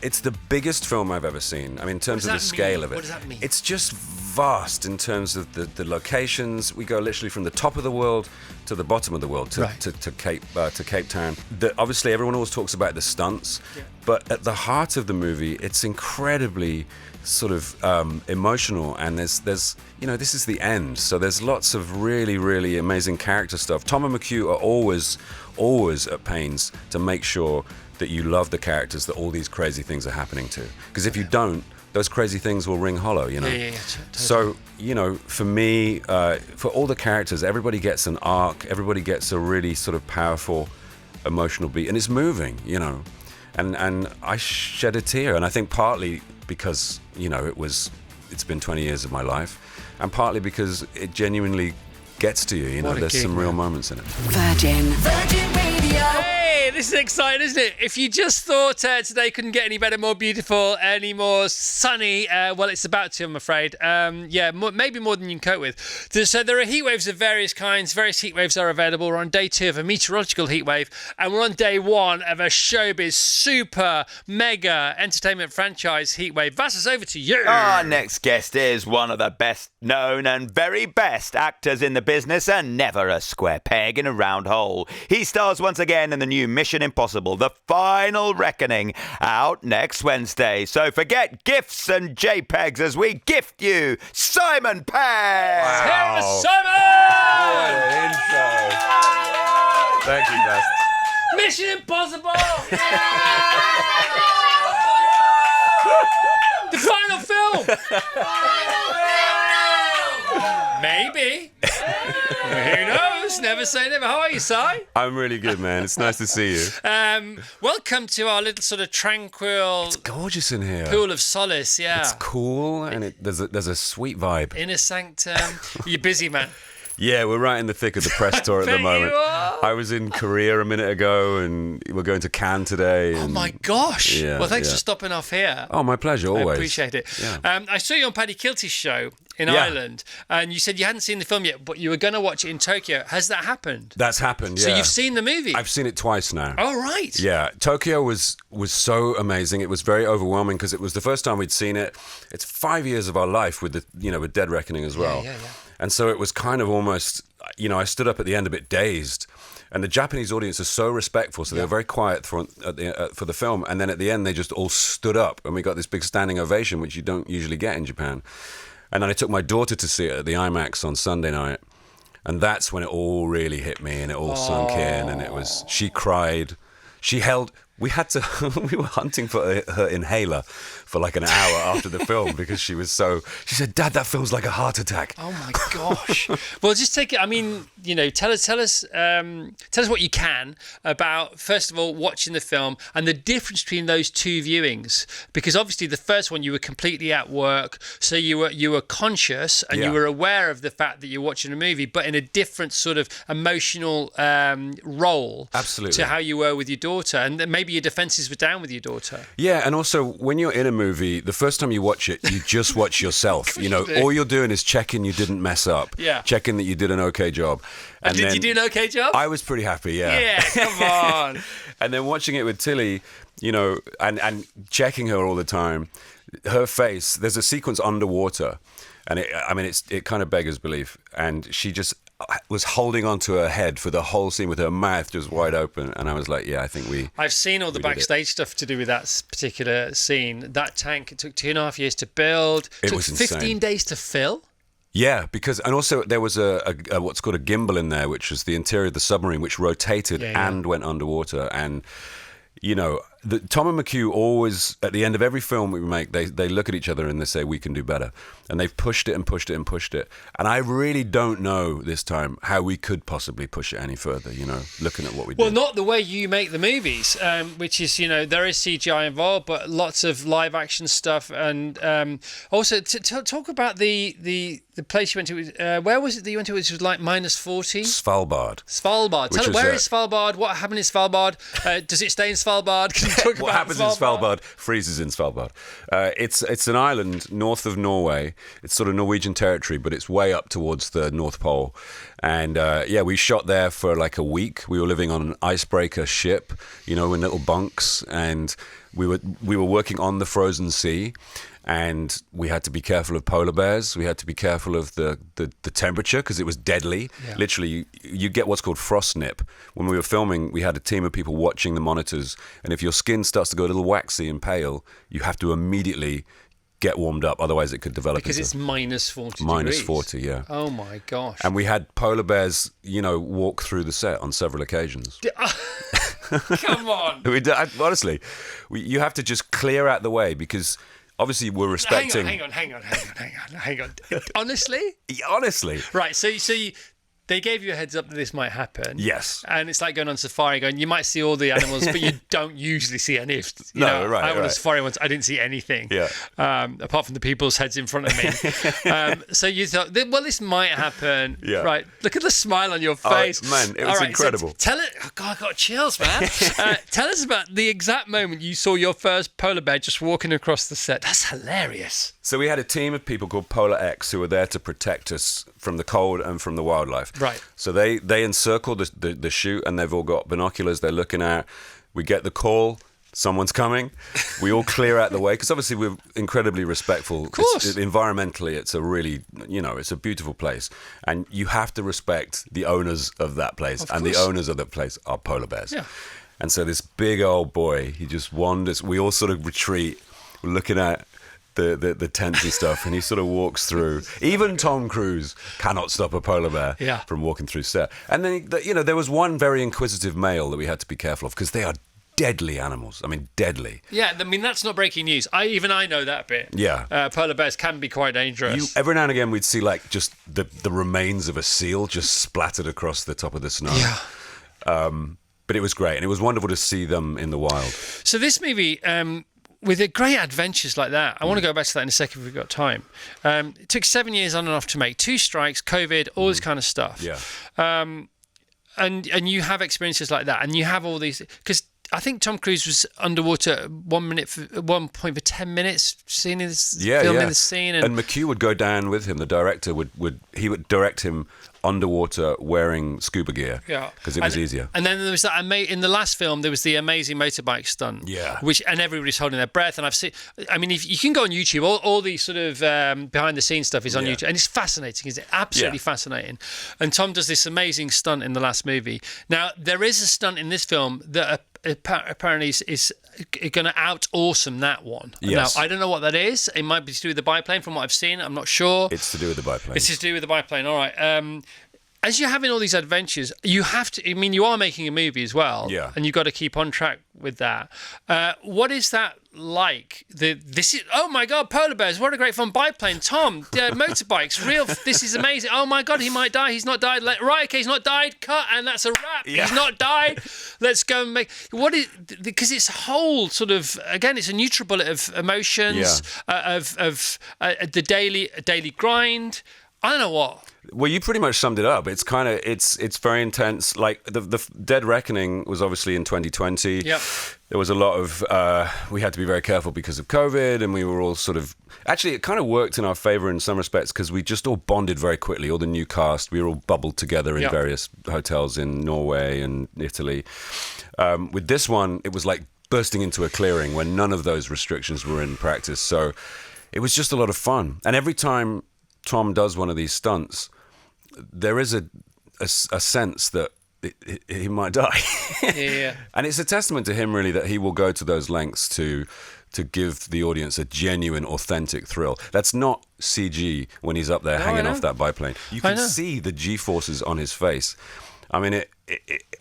It's the biggest film I've ever seen. I mean, in terms of the scale of it. What does that mean? It's just vast in terms of the locations. We go literally from the top of the world to the bottom of the world, to Cape Town. Obviously, everyone always talks about the stunts, but at the heart of the movie, it's incredibly sort of emotional, and there's this is the end, so there's lots of really, really amazing character stuff. Tom and McHugh are always at pains to make sure that you love the characters that all these crazy things are happening to, because if you don't, those crazy things will ring hollow, Totally. So, for me, for all the characters, everybody gets an arc, everybody gets a really sort of powerful emotional beat, and it's moving, and I shed a tear, and I think partly because it's been 20 years of my life, and partly because it genuinely gets to you. There's some real moments in it. Virgin Radio. Hey, this is exciting, isn't it? If you just thought today couldn't get any better, more beautiful, any more sunny, well, it's about to, I'm afraid. Maybe more than you can cope with. So there are heat waves of various kinds. Various heat waves are available. We're on day 2 of a meteorological heat wave, and we're on day 1 of a showbiz super mega entertainment franchise heat wave. Vassos, over to you. Our next guest is one of the best known and very best actors in the business, and never a square peg in a round hole. He stars once again in the new Mission Impossible: The Final Reckoning, out next Wednesday. So forget gifts and JPEGs as we gift you Simon Pegg. Wow. Here is Simon! What an intro. Thank you, Best. Mission Impossible! The final film! Maybe. Who knows? Never say never. How are you, Si? I'm really good, man. It's nice to see you. Welcome to our little sort of tranquil... It's gorgeous in here. Pool of solace, yeah. It's cool, and there's a sweet vibe. Inner sanctum. You're busy, man. Yeah, we're right in the thick of the press tour at the moment. I was in Korea a minute ago, and we're going to Cannes today. Oh my gosh! Yeah, well, thanks for stopping off here. Oh, my pleasure, always. I appreciate it. Yeah. I saw you on Paddy Kilty's show in Ireland, and you said you hadn't seen the film yet, but you were going to watch it in Tokyo. Has that happened? That's happened, yeah. So you've seen the movie? I've seen it twice now. Oh, right. Yeah, Tokyo was so amazing. It was very overwhelming because it was the first time we'd seen it. It's 5 years of our life with with Dead Reckoning as well. Yeah. And so it was kind of almost, I stood up at the end a bit dazed. And the Japanese audience are so respectful, so they were very quiet for the film. And then at the end, they just all stood up, and we got this big standing ovation, which you don't usually get in Japan. And then I took my daughter to see it at the IMAX on Sunday night, and that's when it all really hit me, and it all sunk in, and she cried. We were hunting for her inhaler for like an hour after the film because she said, "Dad, that feels like a heart attack." Oh my gosh. Well, just take it. I mean, tell us what you can about, first of all, watching the film and the difference between those two viewings, because obviously the first one you were completely at work, so you were conscious and you were aware of the fact that you're watching a movie, but in a different sort of emotional role. Absolutely. To how you were with your daughter, and maybe your defenses were down with your daughter. Yeah, and also when you're in a movie, the first time you watch it, you just watch yourself. All you're doing is checking you didn't mess up. Yeah. Checking that you did an okay job. And did you do an okay job? I was pretty happy, yeah. Yeah, come on. And then watching it with Tilly, and checking her all the time, her face, there's a sequence underwater, and it kind of beggars belief, and she just was holding onto her head for the whole scene with her mouth just wide open, and I was like, I think I've seen all the backstage stuff to do with that particular scene. That tank, it took 2.5 years to build. It took 15 days to fill. Yeah, and also there was a what's called a gimbal in there, which was the interior of the submarine, which rotated and went underwater. And Tom and McHugh always, at the end of every film we make, they look at each other and they say, we can do better. And they've pushed it and pushed it and pushed it. And I really don't know this time how we could possibly push it any further, looking at what we did. Well, not the way you make the movies, which is, there is CGI involved, but lots of live action stuff. And also, talk about the place you went to. Where was it that you went to, which was like -40? Svalbard. Tell me, where is Svalbard? What happened in Svalbard? Does it stay in Svalbard? Can you talk what happens in Svalbard freezes in Svalbard. It's an island north of Norway. It's sort of Norwegian territory, but it's way up towards the North Pole. And we shot there for like a week. We were living on an icebreaker ship, in little bunks, and we were working on the frozen sea. And we had to be careful of polar bears. We had to be careful of the temperature because it was deadly. Yeah. Literally, you get what's called frost nip. When we were filming, we had a team of people watching the monitors. And if your skin starts to go a little waxy and pale, you have to immediately get warmed up. Otherwise, it could develop because it's minus 40 minus degrees. 40, yeah. Oh, my gosh. And we had polar bears, walk through the set on several occasions. Come on. Honestly, you have to just clear out the way because... Obviously, we're respecting... Hang on. Honestly? Honestly. Right, so they gave you a heads up that this might happen. Yes. And it's like going on safari, you might see all the animals, but you don't usually see any. Right. I went on safari once, I didn't see anything. Yeah. Apart from the people's heads in front of me. So you thought, well, this might happen. Yeah. Right. Look at the smile on your face. Man, it was incredible. So tell it. Oh God, I got chills, man. Tell us about the exact moment you saw your first polar bear just walking across the set. That's hilarious. So we had a team of people called Polar X who were there to protect us from the cold and from the wildlife. Right. So they encircle the shoot, and they've all got binoculars they're looking at. We get the call, someone's coming. We all clear out the way, because obviously we're incredibly respectful. Of course. Environmentally, it's a really, it's a beautiful place. And you have to respect the owners of that place. Of and course. the owners of that place are polar bears. Yeah. And so this big old boy, he just wanders. We all sort of retreat. We're looking at the tents and stuff, and he sort of walks through. Even Tom Cruise cannot stop a polar bear from walking through set. And then, there was one very inquisitive male that we had to be careful of, because they are deadly animals. I mean, deadly. Yeah, that's not breaking news. I know that bit. Yeah. Polar bears can be quite dangerous. Every now and again, we'd see like just the remains of a seal just splattered across the top of the snow. Yeah. But it was great, and it was wonderful to see them in the wild. So this movie, with the great adventures like that, I want to go back to that in a second if we've got time. It took 7 years on and off to make, 2 strikes, COVID, all this kind of stuff. Yeah. And you have experiences like that, and you have all these, because I think Tom Cruise was underwater at one point for 10 minutes, filming the scene. And McHugh would go down with him. The director would direct him underwater wearing scuba gear. Yeah, because it was easier. And then there was that in the last film, there was the amazing motorbike stunt. Yeah, and everybody's holding their breath. And I've seen. I mean, if you can go on YouTube, all these sort of behind the scenes stuff is on YouTube, and it's fascinating. It's absolutely fascinating. And Tom does this amazing stunt in the last movie. Now there is a stunt in this film that apparently is going to out-awesome that one. Yes. Now, I don't know what that is. It might be to do with the biplane, from what I've seen. I'm not sure. It's to do with the biplane. It's to do with the biplane. All right. As you're having all these adventures, you have to. I mean, you are making a movie as well, yeah. And you've got to keep on track with that. What is that like? Oh my God, polar bears! What a great fun biplane, Tom. Motorbikes, real. This is amazing. Oh my God, he might die. He's not died. Right, okay, he's not died. Cut, and that's a wrap. Yeah. He's not died. Let's go and make. What is? Because it's a whole sort of. Again, it's a NutriBullet of emotions, of the daily grind. I don't know what. Well, you pretty much summed it up. It's kind of it's very intense. Like the Dead Reckoning was obviously in 2020. Yep. There was a lot of we had to be very careful because of COVID, and we were all sort of actually it kind of worked in our favor in some respects because we just all bonded very quickly. All the new cast, we were all bubbled together in various hotels in Norway and Italy. With this one, it was like bursting into a clearing when none of those restrictions were in practice. So it was just a lot of fun. And every time Tom does one of these stunts, there is a sense that he might die. Yeah. And it's a testament to him, really, that he will go to those lengths to give the audience a genuine, authentic thrill. That's not CG when he's up there hanging off that biplane. You can see the G-forces on his face. I mean,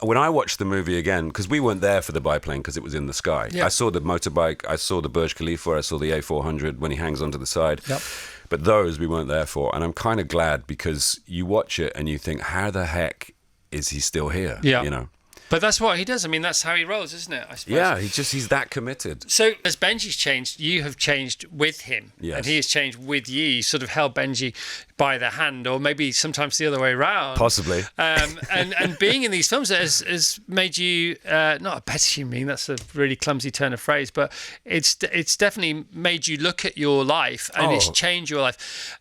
when I watched the movie again, because we weren't there for the biplane because it was in the sky. Yeah. I saw the motorbike, I saw the Burj Khalifa, I saw the A400 when he hangs onto the side. Yep. But those we weren't there for. And I'm kind of glad because you watch it and you think, how the heck is he still here? Yeah. You know? But that's what he does. I mean, that's how he rolls, isn't it? I suppose. Yeah, he's that committed. So as Benji's changed, you have changed with him. Yes. And he has changed with you. You sort of held Benji by the hand, or maybe sometimes the other way around. Possibly. And being in these films has made you, not a better human being, that's a really clumsy turn of phrase, but it's definitely made you look at your life, and it's changed your life.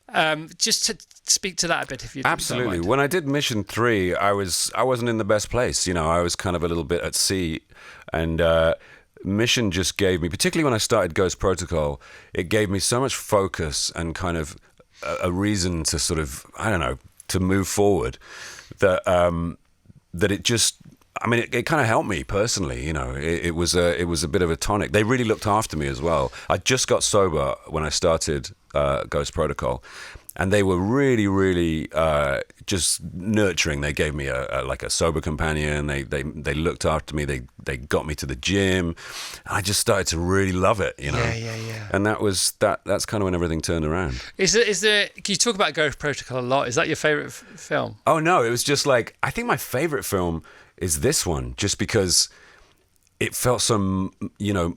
Just speak to that a bit if you Absolutely. don't mind. When I did Mission 3, I wasn't in the best place. I was kind of a little bit at sea, and Mission just gave me, particularly when I started Ghost Protocol, it gave me so much focus and kind of a reason to sort of, I don't know, to move forward that it just, I mean, it kind of helped me personally. It was a bit of a tonic. They really looked after me as well. I just got sober when I started Ghost Protocol, and they were really, really just nurturing. They gave me a sober companion. They looked after me. They got me to the gym, and I just started to really love it. Yeah. And that's kind of when everything turned around. Is there? Can you talk about Ghost Protocol a lot? Is that your favorite film? Oh no, it was just like, I think my favorite film is this one, just because it felt so,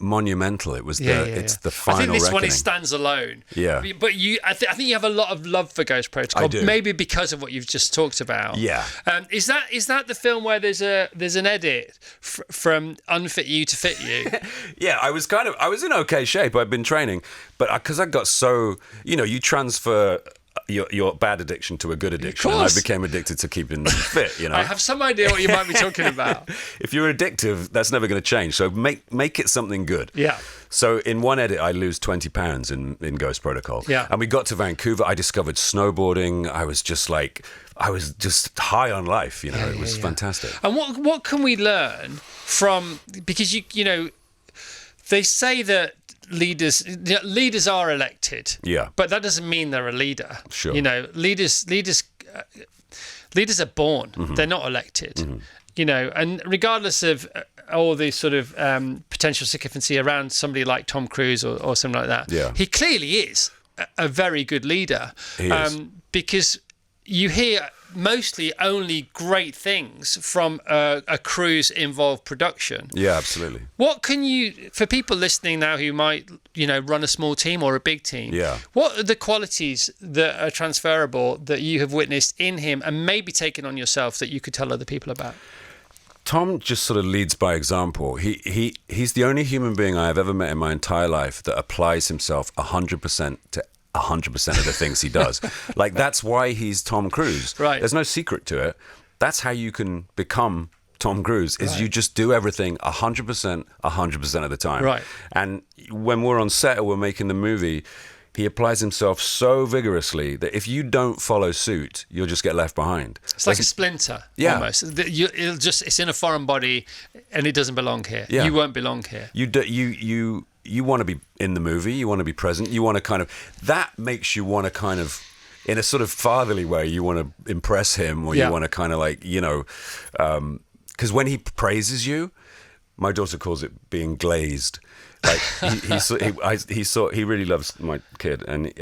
monumental. It was it's the final I think this reckoning. one, it stands alone. Yeah. But I think you have a lot of love for Ghost Protocol. I do. Maybe because of what you've just talked about. Yeah. Is that the film where there's an edit from Unfit You to Fit You? Yeah, I was in okay shape. I'd been training, but because I got so, you transfer your bad addiction to a good addiction, and I became addicted to keeping fit. I have some idea what you might be talking about. If you're addictive, that's never going to change. So make it something good. Yeah. So in one edit, I lose 20 pounds in Ghost Protocol. Yeah. And we got to Vancouver. I discovered snowboarding. I was just high on life. It was fantastic. And what can we learn from, because they say that leaders are elected. Yeah. But that doesn't mean they're a leader. Sure. Leaders are born. Mm-hmm. They're not elected. Mm-hmm. And regardless of all the sort of potential sycophancy around somebody like Tom Cruise or something like that, yeah, he clearly is a very good leader. He is. Because you hear mostly only great things from a cruise-involved production. Yeah, absolutely. What can you, for people listening now who might, run a small team or a big team, what are the qualities that are transferable that you have witnessed in him and maybe taken on yourself that you could tell other people about? Tom just sort of leads by example. He's the only human being I have ever met in my entire life that applies himself 100% to 100% of the things he does. Like, that's why he's Tom Cruise. Right. There's no secret to it. That's how you can become Tom Cruise, is you just do everything 100% of the time. Right. And when we're on set or we're making the movie, he applies himself so vigorously that if you don't follow suit, you'll just get left behind. It's like a splinter, almost. It's in a foreign body, and it doesn't belong here. Yeah. You won't belong here. You want to be in the movie. You want to be present. You want to kind of, that makes you want to kind of, in a sort of fatherly way, you want to impress him, or you want to kind of like, because when he praises you, my daughter calls it being glazed. Like he really loves my kid, and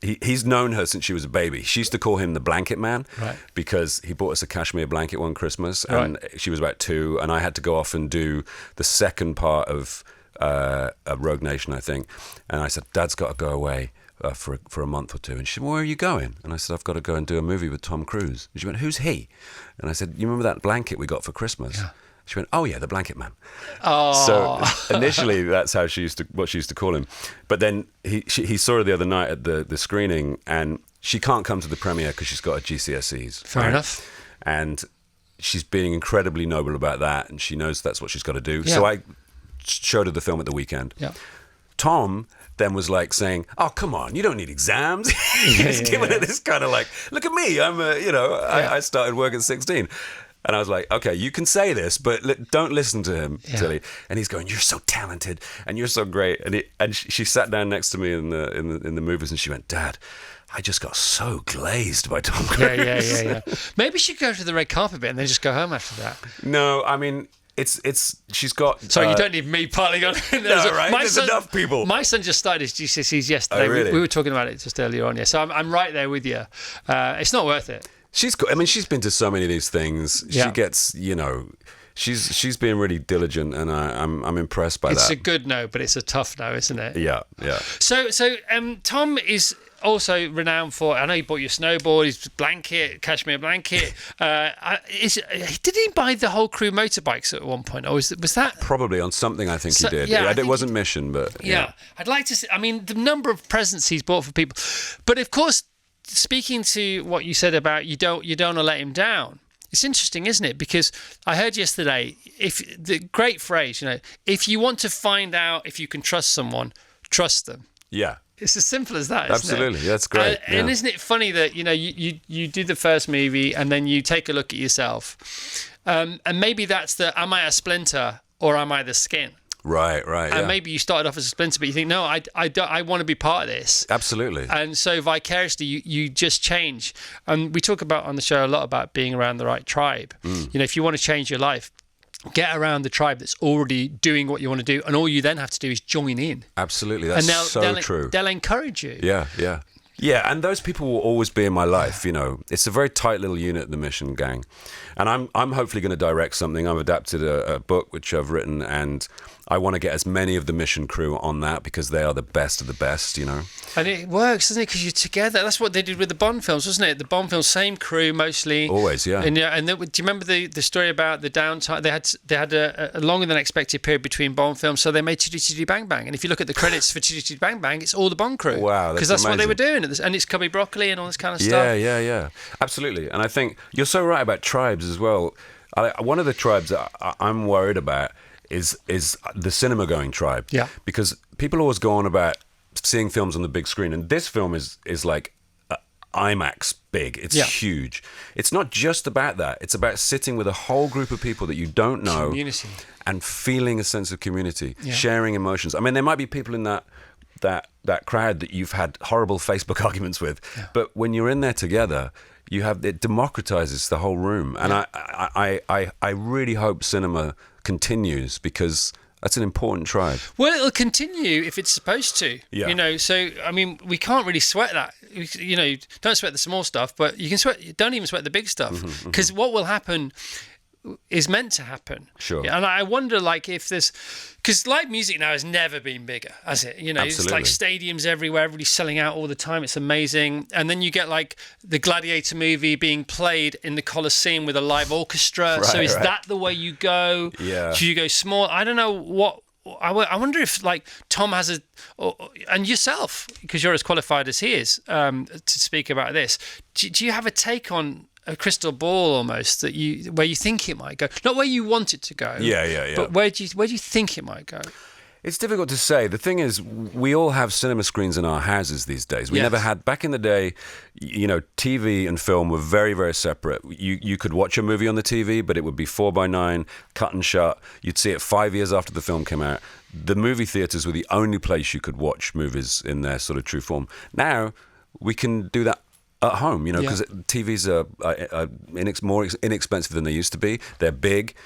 he's known her since she was a baby. She used to call him the blanket man, because he bought us a cashmere blanket one Christmas, and she was about 2, and I had to go off and do the second part of Rogue Nation, I think, and I said, Dad's got to go away for a month or 2, and she said, well, where are you going? And I said, I've got to go and do a movie with Tom Cruise. And she went, who's he? And I said, you remember that blanket we got for Christmas? Yeah. She went, oh yeah, the blanket man. Oh. So initially, that's how she used to call him. But then he saw her the other night at the screening, and she can't come to the premiere because she's got her GCSEs. Fair enough. And she's being incredibly noble about that, and she knows that's what she's got to do. Yeah. So I showed her the film at the weekend. Yeah. Tom then was like saying, oh, come on, you don't need exams. He's giving her this kind of like, look at me, I started work at 16. And I was like, okay, you can say this, but don't listen to him, Tilly. And he's going, you're so talented and you're so great. And she sat down next to me in the movies, and she went, Dad, I just got so glazed by Tom Cruise. Yeah. Maybe she could go to the red carpet bit and then just go home after that. No, I mean, she's got... Sorry, you don't need me piling on. No, right? There's enough people. My son just started his GCSEs yesterday. Oh, really? We were talking about it just earlier on, yeah. So I'm right there with you. It's not worth it. She's cool. I mean, she's been to so many of these things. Yeah. She gets, she's being really diligent, and I'm impressed by that. It's a good no, but it's a tough no, isn't it? Yeah. So Tom is also renowned for, I know he bought you a snowboard, his blanket, cashmere blanket. Did he buy the whole crew motorbikes at one point, or was that probably on something? I think he did. Yeah, it wasn't Mission, but yeah. I'd like to see. I mean, the number of presents he's bought for people, but of course, speaking to what you said about you don't want to let him down. It's interesting, isn't it? Because I heard yesterday, the great phrase, if you want to find out if you can trust someone, trust them. Yeah. It's as simple as that, isn't Absolutely. it? That's great. And isn't it funny that, you do the first movie and then you take a look at yourself. And maybe that's am I a splinter or am I the skin? Right. And maybe you started off as a splinter, but you think, no, I want to be part of this. Absolutely. And so vicariously, you just change. And we talk about on the show a lot about being around the right tribe. If you want to change your life, get around the tribe that's already doing what you want to do, and all you then have to do is join in. Absolutely, that's true. They'll encourage you. Yeah, and those people will always be in my life. It's a very tight little unit, the Mission Gang, and I'm hopefully going to direct something. I've adapted a book which I've written, and I want to get as many of the Mission crew on that because they are the best of the best. And it works, doesn't it? Because you're together. That's what they did with the Bond films, wasn't it? The Bond films, same crew mostly. Always, yeah. And do you remember the story about the downtime? They had a longer than expected period between Bond films, so they made Chitty Chitty Bang Bang. And if you look at the credits for Chitty Chitty Bang Bang, it's all the Bond crew. Wow, because that's what they were doing. And it's Cubby Broccoli and all this kind of stuff. Yeah. Absolutely. And I think you're so right about tribes as well. One of the tribes that I'm worried about is the cinema-going tribe. Yeah. Because people always go on about seeing films on the big screen, and this film is like IMAX big. It's huge. It's not just about that. It's about sitting with a whole group of people that you don't know, community, and feeling a sense of community, sharing emotions. I mean, there might be people in that crowd that you've had horrible Facebook arguments with, but when you're in there together, it democratizes the whole room. And I really hope cinema continues because that's an important tribe. Well, it'll continue if it's supposed to. Yeah. So I mean, we can't really sweat that. Don't sweat the small stuff, but you can sweat. Don't even sweat the big stuff, because what will happen is meant to happen. Sure. And I wonder, if there's, because live music now has never been bigger, has it? It's like stadiums everywhere, everybody's selling out all the time. It's amazing. And then you get the Gladiator movie being played in the Colosseum with a live orchestra. So is that the way you go? Yeah. Do you go small? I don't know what. I wonder if Tom has and yourself, because you're as qualified as he is to speak about this. Do you have a take on a crystal ball almost where you think it might go, not where you want it to go? Yeah. But where do you think it might go? It's difficult to say. The thing is, we all have cinema screens in our houses these days. We never had back in the day. TV and film were very, very separate. You could watch a movie on the TV, but it would be 4:9, cut and shut. You'd see it 5 years after the film came out. The movie theaters were the only place you could watch movies in their sort of true form. Now we can do that at home, because TVs are more inexpensive than they used to be. They're big.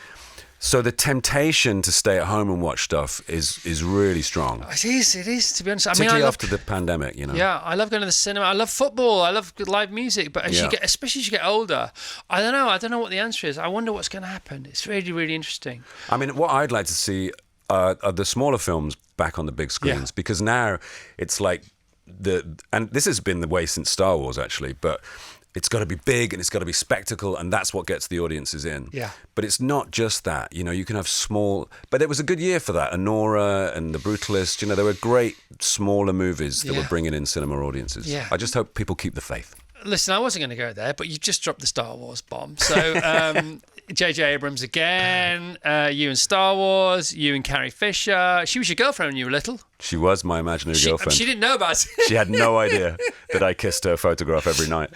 So the temptation to stay at home and watch stuff is really strong. It is, to be honest. Particularly after the pandemic, Yeah, I love going to the cinema. I love football. I love live music. But especially as you get older, I don't know what the answer is. I wonder what's going to happen. It's really, really interesting. I mean, what I'd like to see are the smaller films back on the big screens, because now it's like and this has been the way since Star Wars actually, but it's got to be big and it's got to be spectacle, and that's what gets the audiences in. Yeah. But it's not just that. You can have small, but it was a good year for that. Anora and The Brutalist, there were great smaller movies that were bringing in cinema audiences. Yeah. I just hope people keep the faith. Listen, I wasn't going to go there, but you just dropped the Star Wars bomb. So J.J. Abrams again, you and Star Wars, you and Carrie Fisher. She was your girlfriend when you were little. She was my imaginary girlfriend. She didn't know about it. She had no idea that I kissed her photograph every night.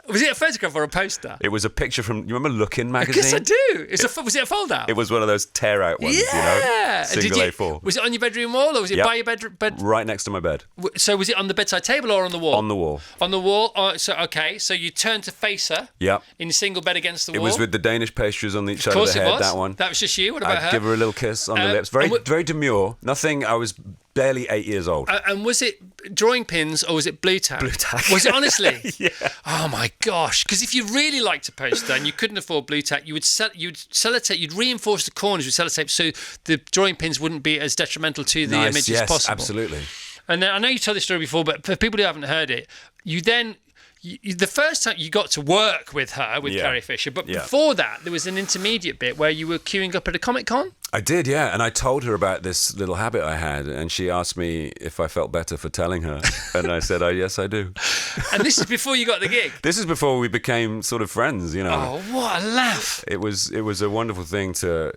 Was it a photograph or a poster? It was a picture from, you remember Lookin' magazine? Yes, I do. Was it a fold-out? It was one of those tear-out ones, single A4. Was it on your bedroom wall, or was it by your bed? Right next to my bed. So was it on the bedside table or on the wall? On the wall. On the wall. So you turned to face her. Yeah. In single bed against the wall. It was with the Danish pastries on each side of the head. Of course it was. That one. That was just you. What about her? I'd give her a little kiss on the lips. Very demure. Nothing. I was barely 8 years old. And was it drawing pins or was it blue tack? Blue tack. Was it honestly? Yeah. Oh my gosh! Because if you really liked a poster and you couldn't afford blue tack, you'd sellotape. You'd reinforce the corners with sellotape so the drawing pins wouldn't be as detrimental to the image as possible. Absolutely. And then I know you told this story before, but for people who haven't heard it, the first time you got to work with her, with Carrie Fisher, but before that, there was an intermediate bit where you were queuing up at a Comic-Con? I did, yeah. And I told her about this little habit I had, and she asked me if I felt better for telling her. And I said, yes, I do. And this is before you got the gig. This is before we became sort of friends, you know. Oh, what a laugh! It was a wonderful thing to.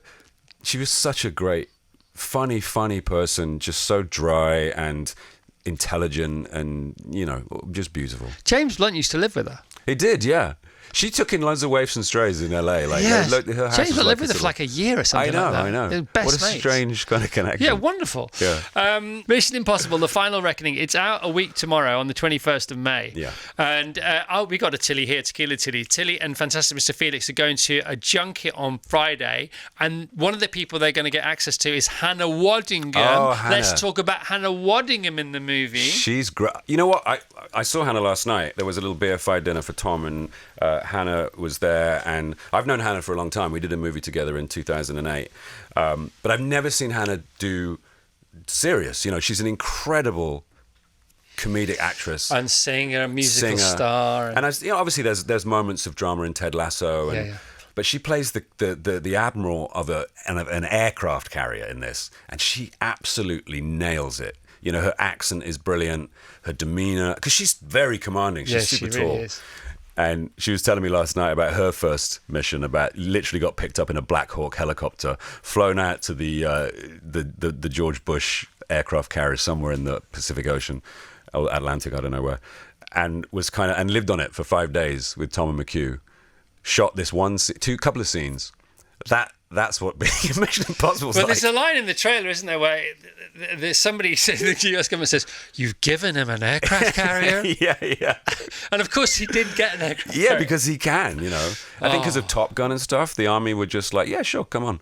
She was such a great, funny person, just so dry and intelligent, and just beautiful. James Blunt used to live with her. He did, yeah. She took in loads of waifs and strays in LA. Like, yes. her house James Blunt lived was with her for like a year or something. I know. They're best what a mates. strange kind of connection. Yeah, wonderful. Yeah. Mission Impossible: The Final Reckoning. It's out a week tomorrow on the 21st of May. Yeah. And we got a Tilly here, Tequila Tilly. Tilly and Fantastic Mr. Felix are going to a junket on Friday, and one of the people they're going to get access to is Hannah Waddingham. Oh, Hannah. Let's talk about Hannah Waddingham in the movie. She's great. You know what? I saw Hannah last night. There was a little BFI dinner for Tom, and Hannah was there. And I've known Hannah for a long time. We did a movie together in 2008. But I've never seen Hannah do serious. She's an incredible comedic actress And singer, musical star. And obviously there's moments of drama in Ted Lasso. And, but she plays the admiral of an aircraft carrier in this. And she absolutely nails it. Her accent is brilliant, her demeanor, because she's very commanding. She's super tall. Really is. And she was telling me last night about her first mission, about literally got picked up in a Black Hawk helicopter, flown out to the George Bush aircraft carrier somewhere in the Pacific Ocean, or Atlantic, I don't know where, and and lived on it for 5 days with Tom and McHugh. Shot this couple of scenes. That's what being a Mission Impossible is like. Well, there's a line in the trailer, isn't there, where there's somebody, the US government says, "You've given him an aircraft carrier." Yeah. And of course, he did get an aircraft carrier. Yeah, because he can. I think because of Top Gun and stuff, the army were just like, "Yeah, sure, come on."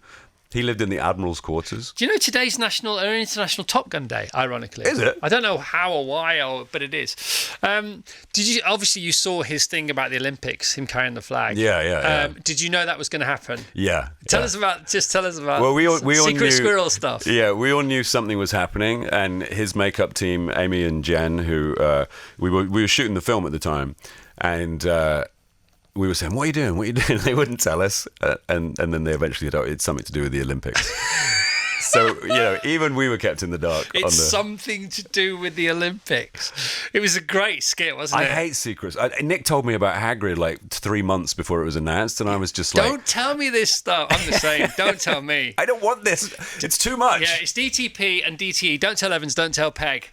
He lived in the Admiral's quarters. Do you know today's National or International Top Gun Day, ironically? Is it? I don't know how or why, but it is. Obviously you saw his thing about the Olympics, him carrying the flag. Yeah. Did you know that was going to happen? Yeah. Tell us about well, we all Secret knew, Squirrel stuff. Yeah, we all knew something was happening, and his makeup team, Amy and Jen, who we were shooting the film at the time, and we were saying, what are you doing? They wouldn't tell us. And then they eventually said, it's something to do with the Olympics. So, even we were kept in the dark. It's something to do with the Olympics. It was a great skit, wasn't it? I hate secrets. Nick told me about Hagrid like 3 months before it was announced, and I was just like... Don't tell me this stuff. I'm the same. Don't tell me. I don't want this. It's too much. Yeah, it's DTP and DTE. Don't tell Evans, don't tell Pegg.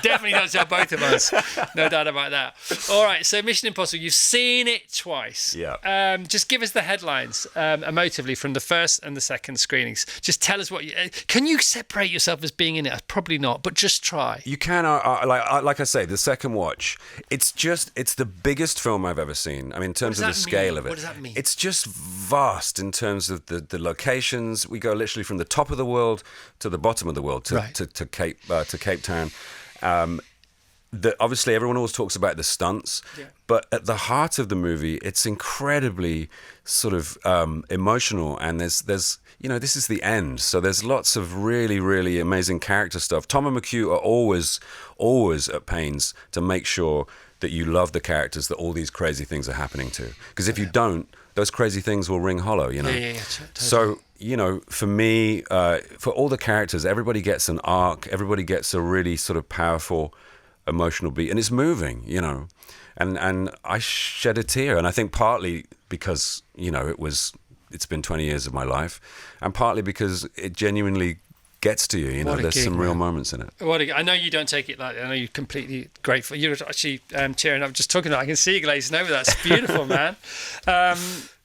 Definitely don't tell both of us. No doubt about that. All right, so Mission Impossible, you've seen it twice. Yeah. Just give us the headlines emotively from the first and the second screenings. Just tell us what you... Can you separate yourself as being in it? Probably not, but just try. You can. Like I say, the second watch, it's the biggest film I've ever seen. I mean, in terms of the scale of it. What does that mean? It's just vast in terms of the locations. We go literally from the top of the world to the bottom of the world, to Cape Town. Obviously, everyone always talks about the stunts, but at the heart of the movie, it's incredibly sort of emotional, and there's this is the end, so there's lots of really, really amazing character stuff. Tom and McHugh are always at pains to make sure that you love the characters that all these crazy things are happening to, because if you don't, those crazy things will ring hollow, Totally. So, for me, for all the characters, everybody gets an arc, everybody gets a really sort of powerful emotional beat, and it's moving, and I shed a tear, and I think partly because it's been 20 years of my life, and partly because it genuinely gets to you. There's some real moments in it. I know you don't take it lightly. I know you're completely grateful. You're actually tearing up just talking about it. I can see you glazing over. That's beautiful, man.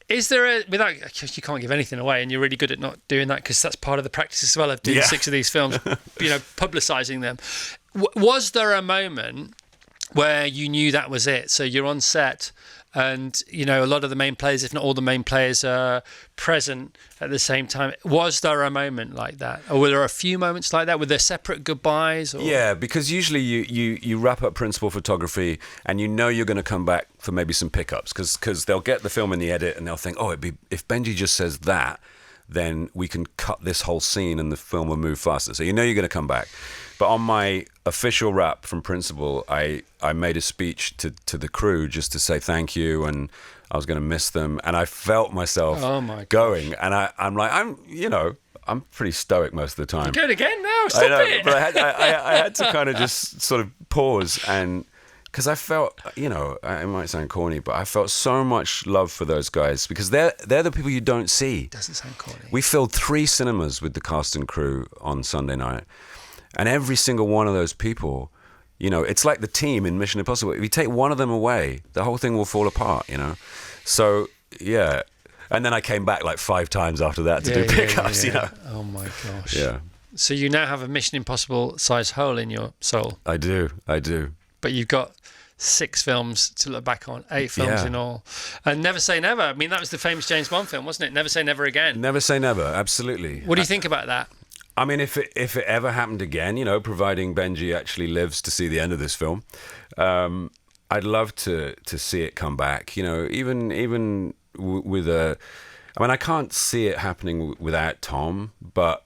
Is there you can't give anything away, and you're really good at not doing that, because that's part of the practice as well of doing 6 of these films, publicising them. Was there a moment where you knew that was it? So you're on set, and a lot of the main players, if not all the main players, are present at the same time. Was there a moment like that, or were there a few moments like that? Were there separate goodbyes? Or? Yeah, because usually you wrap up principal photography, and you're going to come back for maybe some pickups, because they'll get the film in the edit, and they'll think, if Benji just says that, then we can cut this whole scene, and the film will move faster. So you're going to come back. But on my official wrap from principal, I made a speech to the crew just to say thank you, and I was going to miss them, and I felt myself going, and I'm pretty stoic most of the time. Good again now. Stop I know, it. but I had to kind of just sort of pause and because I felt, you know, it might sound corny, but I felt so much love for those guys because they're the people you don't see. Doesn't sound corny. We filled 3 cinemas with the cast and crew on Sunday night, and every single one of those people, you know, it's like the team in Mission Impossible. If you take one of them away, the whole thing will fall apart, you know. So yeah, and then I came back like 5 times after that to do pickups, you know. Oh my gosh. Yeah. So you now have a Mission Impossible size hole in your soul. I do. But you've got 6 films to look back on, 8 films in all. And Never Say Never. I mean, that was the famous James Bond film, wasn't it? Never Say Never Again. Never say never. Absolutely. What do you think about that? I mean, if it ever happened again, you know, providing Benji actually lives to see the end of this film, I'd love to see it come back. You know, even with a, I mean, I can't see it happening without Tom, but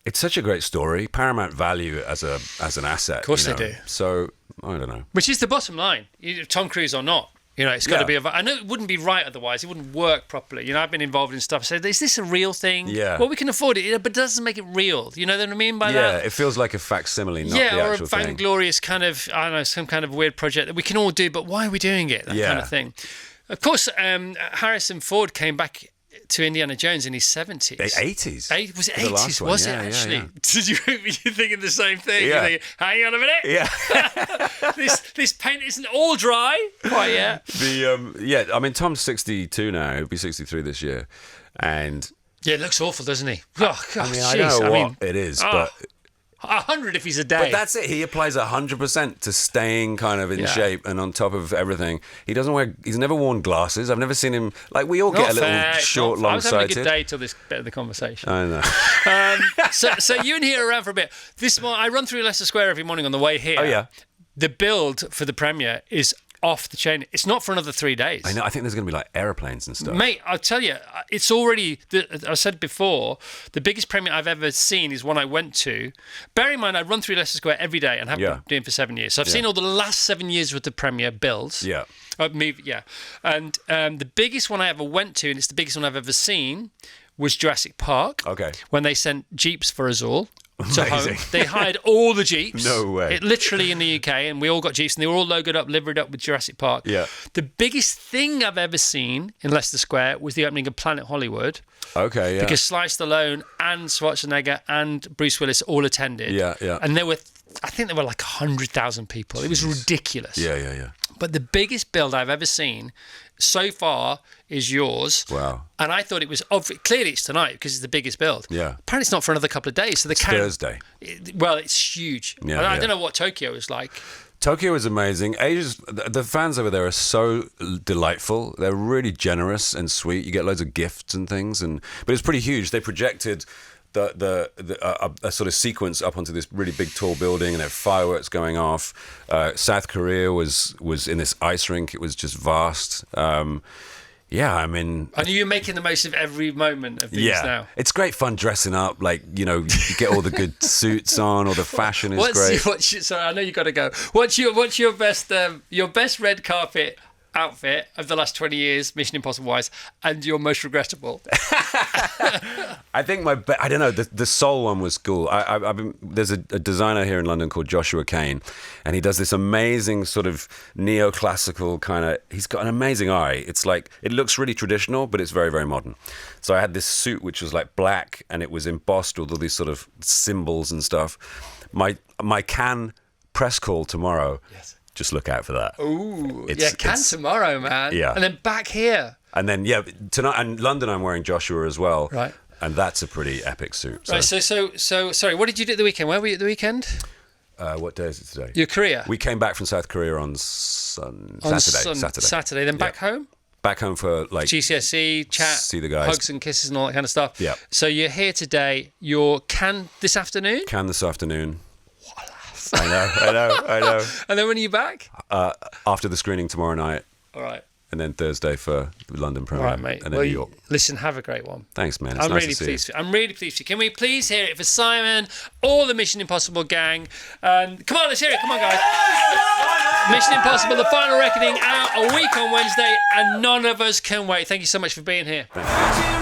it's such a great story. Paramount value as an asset. Of course you know? they do. So I don't know. Which is the bottom line. Tom Cruise or not. You know, it's got to be I know it wouldn't be right otherwise. It wouldn't work properly. You know, I've been involved in stuff. I said, is this a real thing? Yeah. Well, we can afford it, but it doesn't make it real. You know what I mean by that? Yeah, it feels like a facsimile, not the actual thing. Yeah, or a vainglorious kind of, I don't know, some kind of weird project that we can all do, but why are we doing it? That kind of thing. Of course, Harrison Ford came back to Indiana Jones in his 70s. 80s. Was it 80s? Was it actually? Yeah. Did you thinking the same thing? Yeah. You're thinking, hang on a minute. Yeah. this paint isn't all dry quite yet. I mean, Tom's 62 now. He'll be 63 this year. And yeah, it looks awful, doesn't he? Oh, gosh, I mean, I don't know what it is, but 100 if he's a day. But that's it. He applies 100% to staying kind of in shape and on top of everything. He's never worn glasses. I've never seen him, like, we all get a little short, long-sighted. I was having a good day till this bit of the conversation. I know. So you and he are around for a bit. This morning, I run through Leicester Square every morning on the way here. Oh, yeah. The build for the premiere is off the chain. It's not for another 3 days. I know. I think there's going to be like aeroplanes and stuff. Mate, I'll tell you, it's already, I said before, the biggest premiere I've ever seen is one I went to. Bear in mind, I run through Leicester Square every day and have been doing for 7 years. So I've seen all the last 7 years with the premiere builds. Yeah. And the biggest one I ever went to, and it's the biggest one I've ever seen, was Jurassic Park. Okay. When they sent Jeeps for us all. To Amazing. home. They hired all the Jeeps. No way. Literally in the UK, and we all got Jeeps, and they were all logoed up, livered up with Jurassic Park. Yeah. The biggest thing I've ever seen in Leicester Square was the opening of Planet Hollywood. Okay, yeah. Because Sly Stallone and Schwarzenegger and Bruce Willis all attended. Yeah. And I think there were like 100,000 people. It was ridiculous. Yeah. But the biggest build I've ever seen so far is yours. Wow. And I thought it was clearly it's tonight because it's the biggest build. Yeah. Apparently it's not for another couple of days. So it's Thursday. It's huge. Yeah, I don't know what Tokyo is like. Tokyo is amazing. The fans over there are so delightful. They're really generous and sweet. You get loads of gifts and things, but it's pretty huge. They projected a sort of sequence up onto this really big tall building, and there were fireworks going off. South Korea was in this ice rink. It was just vast. I mean, I knew you're making the most of every moment of these now. It's great fun dressing up. Like, you know, you get all the good suits on, or the fashion is great. Sorry, I know you got to go. What's your best red carpet outfit of the last 20 years, Mission Impossible wise, and your most regrettable? I think I don't know, the soul one was cool. There's a designer here in London called Joshua Kane, and he does this amazing sort of neoclassical kind of, he's got an amazing eye. It's like, it looks really traditional, but it's very, very modern. So I had this suit which was like black, and it was embossed with all these sort of symbols and stuff. My Cannes press call tomorrow. Yes. Just look out for that. Ooh, Cannes tomorrow, man. Yeah. And then back here. And then, tonight, and London I'm wearing Joshua as well. Right. And that's a pretty epic suit. So. Right, so sorry, what did you do at the weekend? Where were you at the weekend? What day is it today? Your Korea. We came back from South Korea on Saturday. Then back home? Back home for like GCSE, chat, see the guys, hugs and kisses and all that kind of stuff. Yeah. So you're here today. You're Cannes this afternoon? Cannes this afternoon. What a laugh. I know. And then when are you back? After the screening tomorrow night. All right. And then Thursday for the London premiere. All right, mate. And then New York. Listen, have a great one. Thanks, man. I'm really pleased. I'm really pleased. Can we please hear it for Simon, all the Mission Impossible gang? And come on, let's hear it. Come on, guys. Mission Impossible: The Final Reckoning out a week on Wednesday, and none of us can wait. Thank you so much for being here. Thank you.